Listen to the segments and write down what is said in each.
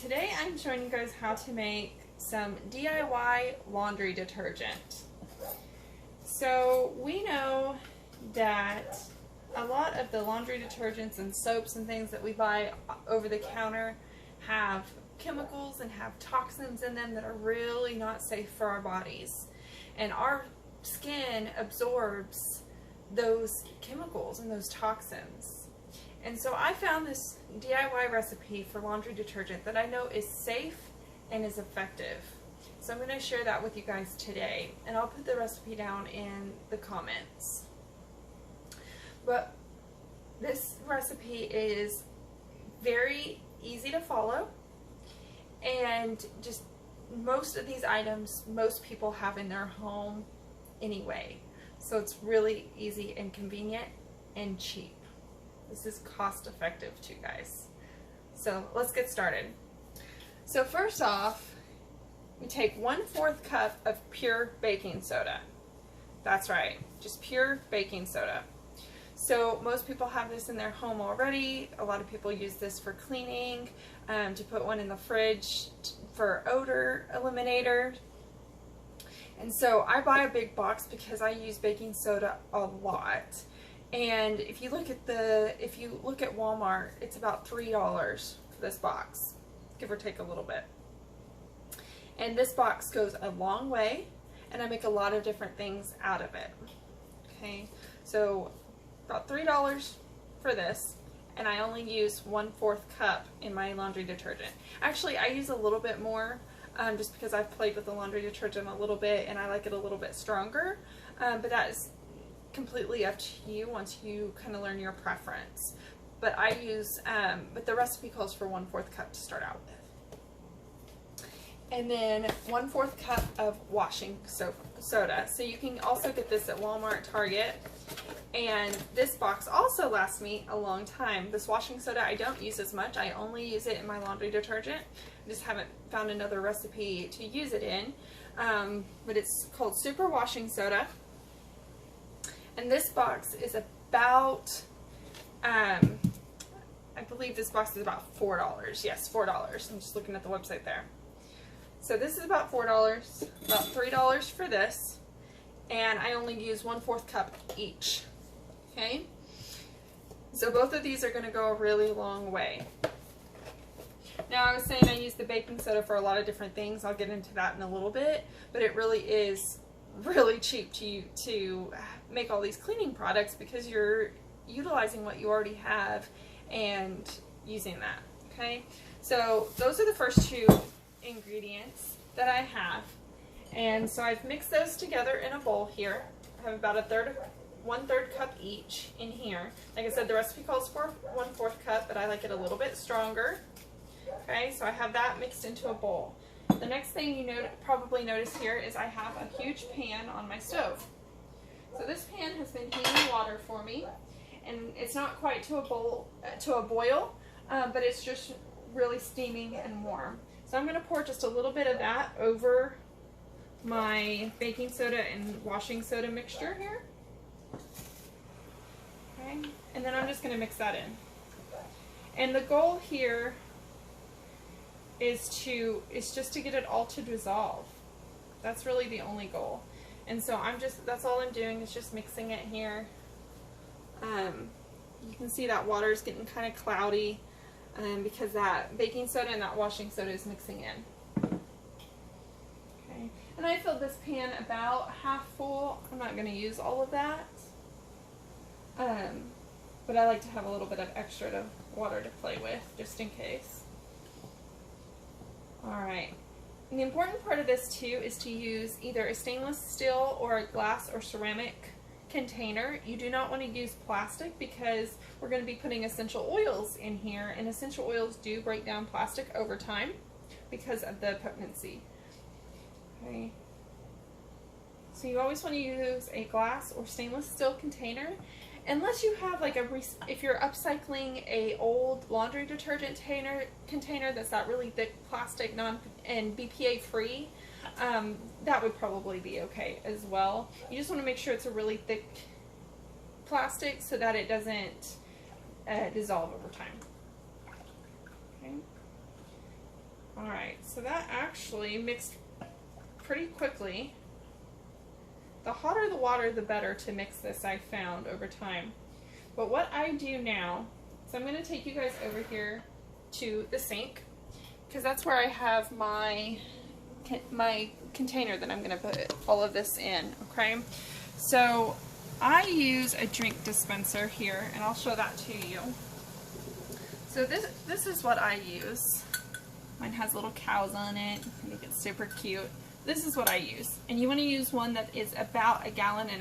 Today I'm showing you guys how to make some DIY laundry detergent. So we know that a lot of the laundry detergents and soaps and things that we buy over the counter have chemicals and have toxins in them that are really not safe for our bodies. And our skin absorbs those chemicals and those toxins. And so I found this DIY recipe for laundry detergent that I know is safe and is effective. So I'm going to share that with you guys today, and I'll put the recipe down in the comments. But this recipe is very easy to follow, and just most of these items most people have in their home anyway. So it's really easy and convenient and cheap. This is cost effective too, guys. So let's get started. So first off, we take 1/4 cup of pure baking soda. That's right, just pure baking soda. So most people have this in their home already. A lot of people use this for cleaning, to put one in the fridge for odor eliminator. And so I buy a big box because I use baking soda a lot. And if you look at Walmart, it's about $3 for this box, give or take a little bit. And this box goes a long way, and I make a lot of different things out of it. Okay, so about $3 for this, and I only use 1/4 cup in my laundry detergent. Actually, I use a little bit more, just because I've played with the laundry detergent a little bit and I like it a little bit stronger, but that is completely up to you once you kind of learn your preference. But I use, but the recipe calls for 1/4 cup to start out with. And then 1/4 cup of washing soda. So you can also get this at Walmart, Target. And this box also lasts me a long time. This washing soda I don't use as much. I only use it in my laundry detergent. I just haven't found another recipe to use it in. But it's called Super Washing Soda. And this box is about, I believe this box is about $4. Yes, $4. I'm just looking at the website there. So this is about $4, about $3 for this, and I only use 1/4 cup each. Okay? So both of these are going to go a really long way. Now, I was saying I use the baking soda for a lot of different things. I'll get into that in a little bit, but it really is really cheap to make all these cleaning products because you're utilizing what you already have and using that. Okay, so those are the first two ingredients that I have, and so I've mixed those together in a bowl here. I have about 1/3 cup each in here. Like I said, the recipe calls for 1/4 cup, but I like it a little bit stronger. Okay, so I have that mixed into a bowl. The next thing you probably notice here is I have a huge pan on my stove. So this pan has been heating water for me, and it's not quite to a boil, but it's just really steaming and warm. So I'm going to pour just a little bit of that over my baking soda and washing soda mixture here. Okay, and then I'm just going to mix that in. And the goal here is just to get it all to dissolve. That's really the only goal. And so that's all I'm doing is just mixing it here. You can see that water is getting kind of cloudy because that baking soda and that washing soda is mixing in. Okay, and I filled this pan about half full. I'm not going to use all of that, but I like to have a little bit of extra water to play with just in case. Alright, and the important part of this too is to use either a stainless steel or a glass or ceramic container. You do not want to use plastic because we're going to be putting essential oils in here, and essential oils do break down plastic over time because of the potency. Okay, so you always want to use a glass or stainless steel container. Unless you have like if you're upcycling a old laundry detergent container that's that really thick plastic and BPA free, that would probably be okay as well. You just want to make sure it's a really thick plastic so that it doesn't dissolve over time. Okay. Alright, so that actually mixed pretty quickly. The hotter the water, the better to mix this, I found over time. But what I do now, so I'm going to take you guys over here to the sink, because that's where I have my container that I'm going to put all of this in, okay? So I use a drink dispenser here, and I'll show that to you. So this is what I use. Mine has little cows on it. I think it's super cute. This is what I use. And you want to use one that is about 1.5 gallons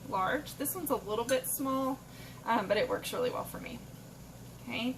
large. This one's a little bit small, but it works really well for me. Okay.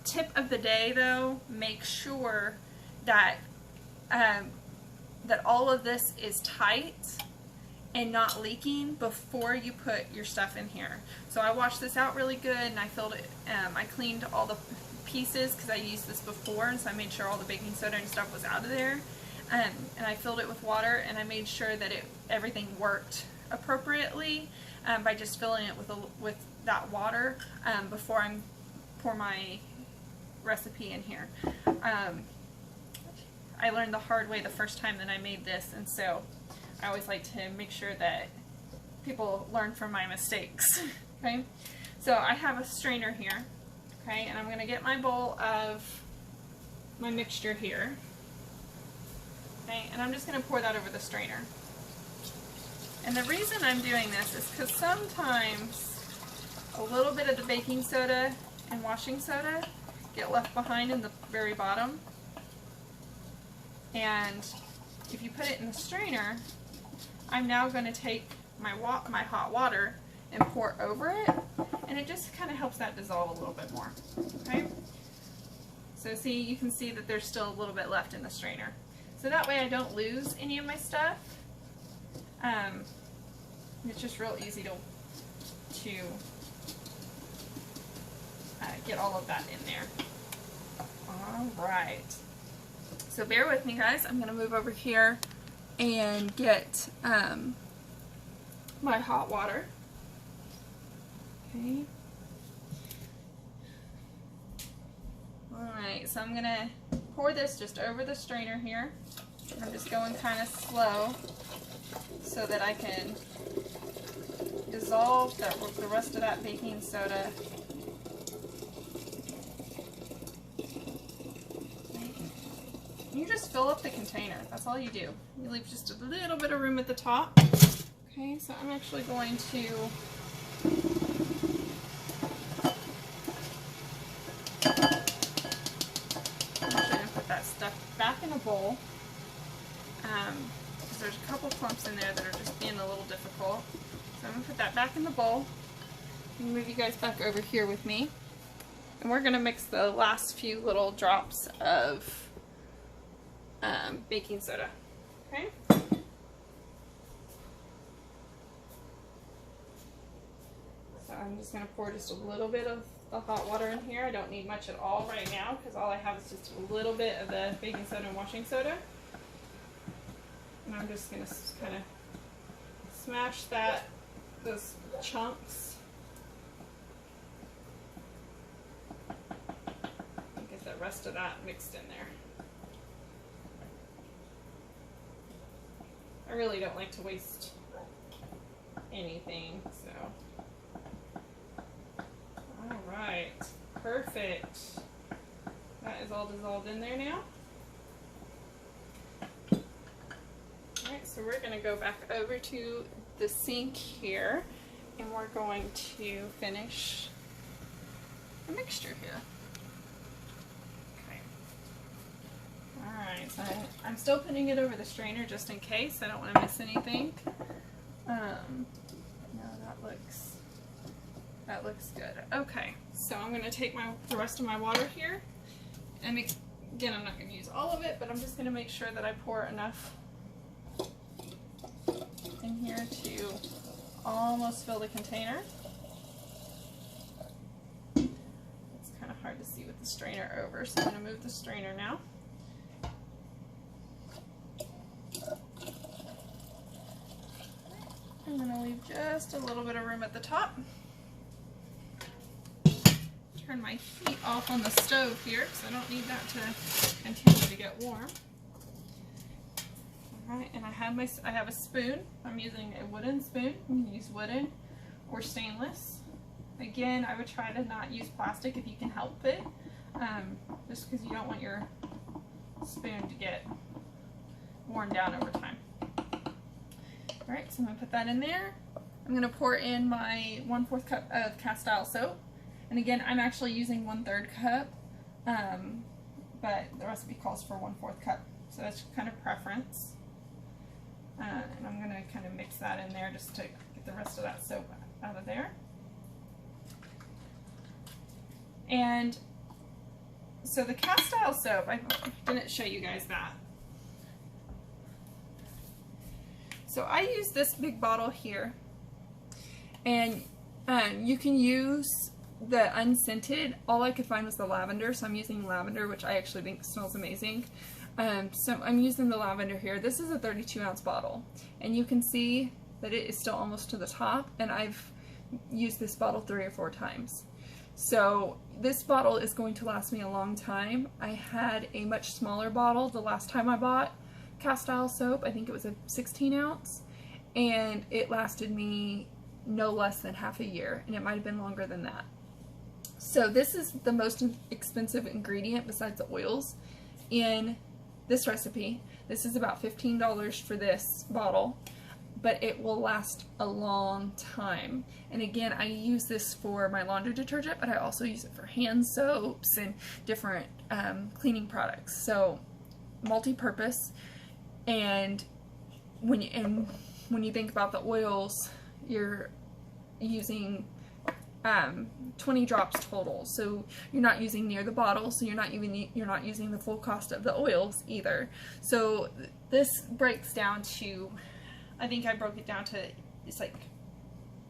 Tip of the day though, make sure that that all of this is tight and not leaking before you put your stuff in here. So I washed this out really good, and I filled it, I cleaned all the pieces because I used this before, and so I made sure all the baking soda and stuff was out of there. And I filled it with water, and I made sure that everything worked appropriately by just filling it with that water before I pour my recipe in here. I learned the hard way the first time that I made this, and so I always like to make sure that people learn from my mistakes. Okay, so I have a strainer here, okay, and I'm going to get my bowl of my mixture here, okay, and I'm just going to pour that over the strainer. And the reason I'm doing this is because sometimes a little bit of the baking soda and washing soda get left behind in the very bottom, and if you put it in the strainer, I'm now going to take my hot water and pour over it, and it just kind of helps that dissolve a little bit more. Okay? So see, you can see that there's still a little bit left in the strainer. So that way I don't lose any of my stuff. It's just real easy to get all of that in there. Alright. So bear with me, guys. I'm going to move over here and get my hot water. Okay. Alright, so I'm going to pour this just over the strainer here. I'm just going kind of slow so that I can dissolve the rest of that baking soda. You just fill up the container. That's all you do. You leave just a little bit of room at the top. Okay, so I'm actually going to put that stuff back in a bowl. Because there's a couple clumps in there that are just being a little difficult. So I'm going to put that back in the bowl. And move you guys back over here with me. And we're going to mix the last few little drops of baking soda. Okay? So I'm just going to pour just a little bit of the hot water in here. I don't need much at all right now because all I have is just a little bit of the baking soda and washing soda. And I'm just going to kind of smash those chunks. Get the rest of that mixed in there. I really don't like to waste anything, so. Alright, perfect. That is all dissolved in there now. Alright, so we're going to go back over to the sink here, and we're going to finish the mixture here. Alright, so I'm still putting it over the strainer just in case. I don't want to miss anything. No, that looks good. Okay, so I'm going to take the rest of my water here. And again, I'm not going to use all of it, but I'm just going to make sure that I pour enough in here to almost fill the container. It's kind of hard to see with the strainer over, so I'm going to move the strainer now. I'm going to leave just a little bit of room at the top. turn my heat off on the stove here because I don't need that to continue to get warm. Alright, and I have a spoon. I'm using a wooden spoon. You can use wooden or stainless. Again, I would try to not use plastic if you can help it, just because you don't want your spoon to get worn down over time. Alright, so I'm going to put that in there. I'm going to pour in my 1/4 cup of castile soap. And again, I'm actually using 1/3 cup, but the recipe calls for 1/4 cup. So that's kind of preference. And I'm going to kind of mix that in there just to get the rest of that soap out of there. And so the castile soap, I didn't show you guys that. So I use this big bottle here, and you can use the unscented. All I could find was the lavender, so I'm using lavender, which I actually think smells amazing. So I'm using the lavender here. This is a 32-ounce bottle, and you can see that it is still almost to the top, and I've used this bottle 3 or 4 times. So this bottle is going to last me a long time. I had a much smaller bottle the last time I bought castile soap. I think it was a 16-ounce, and it lasted me no less than half a year, and it might have been longer than that. So this is the most expensive ingredient besides the oils in this recipe. This is about $15 for this bottle, but it will last a long time. And again, I use this for my laundry detergent, but I also use it for hand soaps and different cleaning products. So multi-purpose. And when you think about the oils, you're using 20 drops total, so you're not using near the bottle, so you're not using the full cost of the oils either. So this breaks down to, I think I broke it down to, it's like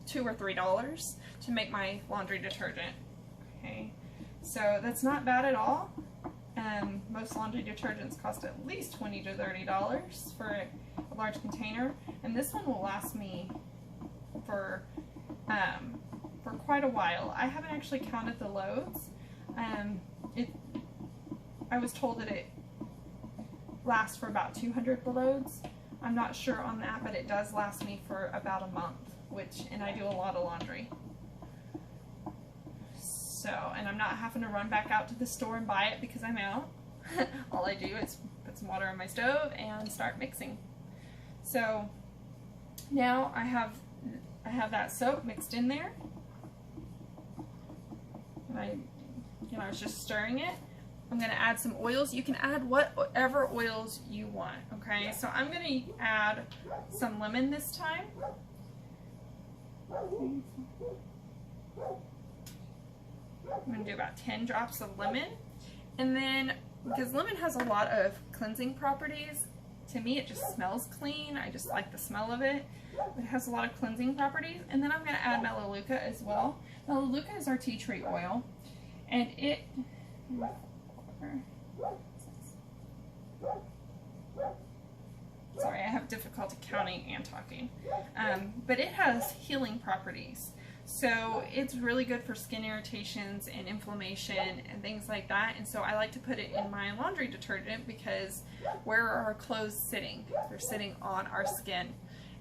$2 or $3 to make my laundry detergent. Okay, so that's not bad at all. Most laundry detergents cost at least $20 to $30 for a large container, and this one will last me for quite a while. I haven't actually counted the loads. I was told that it lasts for about 200 loads. I'm not sure on that, but it does last me for about a month, and I do a lot of laundry. So, and I'm not having to run back out to the store and buy it because I'm out. All I do is put some water on my stove and start mixing. So now I have that soap mixed in there. And I was just stirring it. I'm going to add some oils. You can add whatever oils you want, okay? So I'm going to add some lemon this time. I'm going to do about 10 drops of lemon. And then, because lemon has a lot of cleansing properties, to me it just smells clean. I just like the smell of it. It has a lot of cleansing properties. And then I'm going to add melaleuca as well. Melaleuca is our tea tree oil. And it... Sorry, I have difficulty counting and talking. But it has healing properties. So it's really good for skin irritations and inflammation and things like that. And so I like to put it in my laundry detergent because where are our clothes sitting? They're sitting on our skin.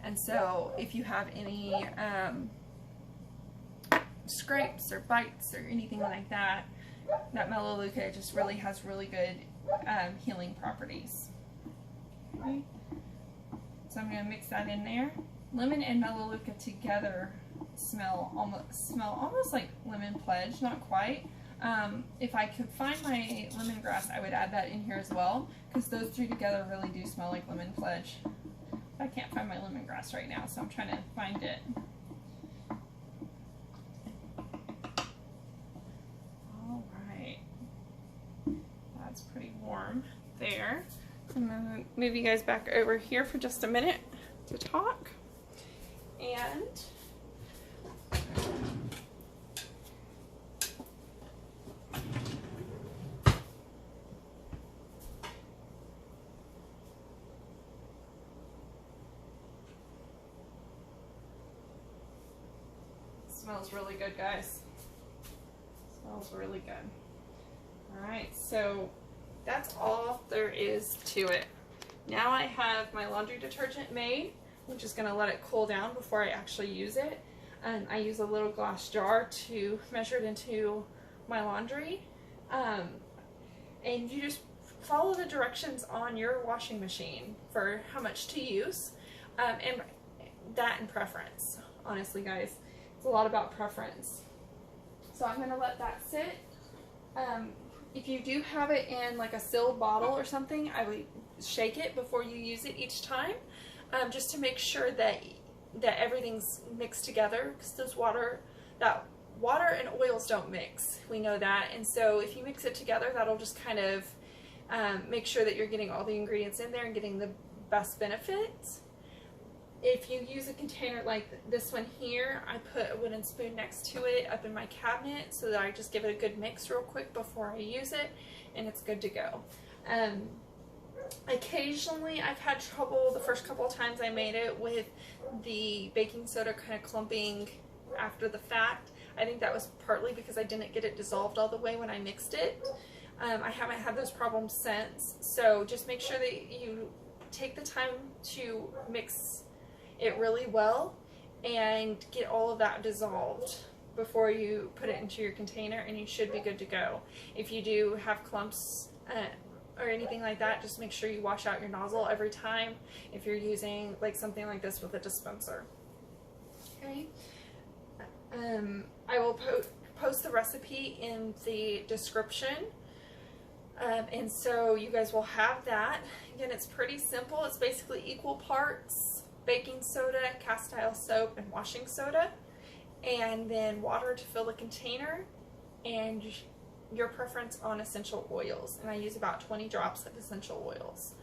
And so if you have any scrapes or bites or anything like that, that melaleuca just really has really good healing properties. Okay. So I'm going to mix that in there. Lemon and melaleuca together smell almost like lemon pledge, not quite. If I could find my lemongrass, I would add that in here as well, because those three together really do smell like lemon pledge. But I can't find my lemongrass right now, so I'm trying to find it. All right, that's pretty warm there. I'm gonna move you guys back over here for just a minute to talk. And smells really good, guys. smells really good. Alright, so that's all there is to it. Now I have my laundry detergent made. I'm just going to let it cool down before I actually use it. I use a little glass jar to measure it into my laundry. And you just follow the directions on your washing machine for how much to use. And that and preference. Honestly, guys, it's a lot about preference. So I'm going to let that sit. If you do have it in like a sealed bottle or something, I would shake it before you use it each time, just to make sure that everything's mixed together, because water and oils don't mix. We know that, and so if you mix it together, that'll just kind of make sure that you're getting all the ingredients in there and getting the best benefits. If you use a container like this one here, I put a wooden spoon next to it up in my cabinet so that I just give it a good mix real quick before I use it, and it's good to go. Occasionally I've had trouble the first couple of times I made it with the baking soda kind of clumping after the fact. I think that was partly because I didn't get it dissolved all the way when I mixed it. I haven't had those problems since, so just make sure that you take the time to mix it really well and get all of that dissolved before you put it into your container, and you should be good to go. If you do have clumps or anything like that, just make sure you wash out your nozzle every time if you're using like something like this with a dispenser. Okay. I will post the recipe in the description, and so you guys will have that. Again, it's pretty simple. It's basically equal parts baking soda, castile soap, and washing soda, and then water to fill the container, and your preference on essential oils. And I use about 20 drops of essential oils.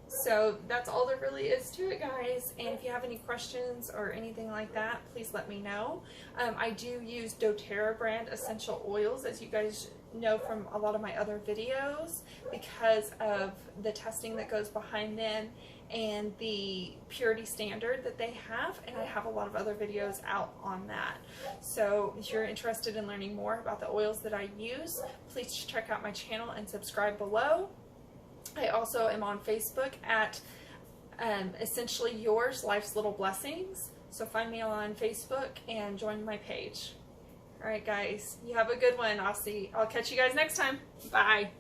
So that's all there really is to it, guys. And if you have any questions or anything like that, please let me know. I do use doTERRA brand essential oils, as you guys know from a lot of my other videos, because of the testing that goes behind them and the purity standard that they have, and I have a lot of other videos out on that. So if you're interested in learning more about the oils that I use, please check out my channel and subscribe below. I also am on Facebook at Essentially Yours, Life's Little Blessings. So find me on Facebook and join my page. Alright guys, you have a good one. I'll catch you guys next time. Bye.